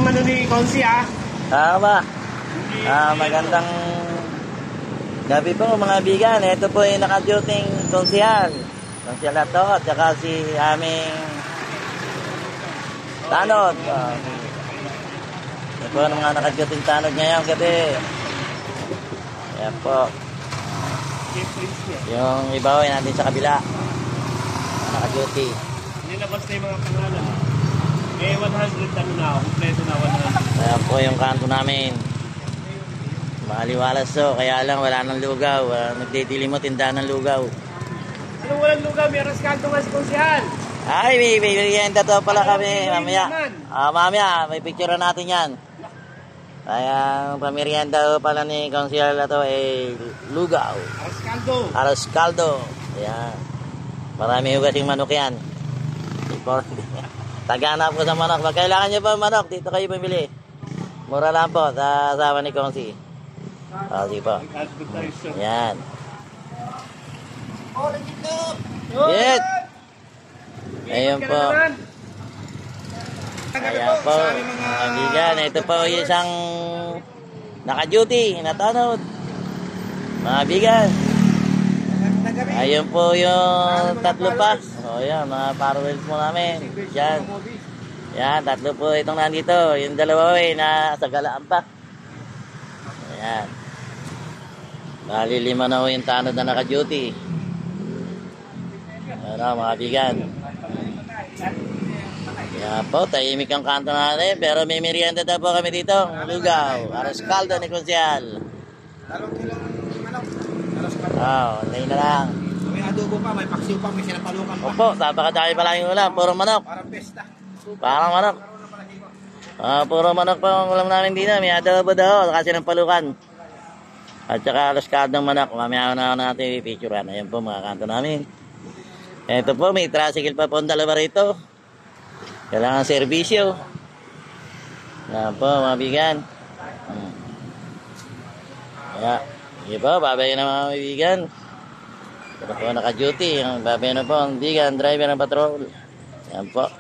ano ni Consi Tama. Magandang gabi po mga bigan. Ito po yung naka-duting konsihal. Konsihal na to at saka si aming tanod. Ito po ang mga naka-duting tanod ngayong gabi. Ayan po. Yung iba ay natin sa kabila. Naka-duty. Nilabas na yung mga pangalan. May 100 ano na, kompleto na 100. Ayan po yung kanto namin. Maliwalas to, kaya lang wala nang lugaw. Nagdidili mo tindahan ng lugaw. Anong walang lugaw? May raskanto nga si Konsihal. Ay, may merienda to pala kami. Mamaya. Mamaya, may picture natin yan. Kaya pamerienda pala ni Konsihal na to ay lugaw. Aros caldo. Ayan. Marami hugasing manok yan. Taganap ko sa manok. Pag kailangan nyo pa manok, dito kayo pumili. Mura lang po sa asawa ni Kongsi. Sige po. Yan. Yes. Ayun po. Ayan po. Mga bigan. Ito po yung isang naka-duty. Natanod. Mga bigan. Ayun po yung tatlo pa. O yan, mga parallels mo namin. Yan. Yan, tatlo po itong nandito. Yung dalawa ay nasa galaan pa. Ayan. Bali 5 na ho yung tanod na naka-duty. Ano, mga bigan. Yan po, tahimik ang kanto natin. Pero may merienda daw po kami dito. Lugaw. Aros caldo ni Konsihal. Tayo na lang. May adobo pa, may paksiw pa, may sinapalukan pa. Opo, napakadami pala yung ulam. Puro manok. Parang pesta. Parang manok. Puro manok pa ang ulam namin dito. May adobo daw kasi ng palukan. At saka alos kadang manok. Mamaya na natin i-picturean. Ayan po mga kanto namin. Ito po, may tricycle pa po ang dalawa rito. Kailangan servisyo. Ayan po mga bigan. Ayan. Sige po, babay na mga bigan. Ito po naka-duty. Babay na po ang bigan, driver ng patrol. Ayan po.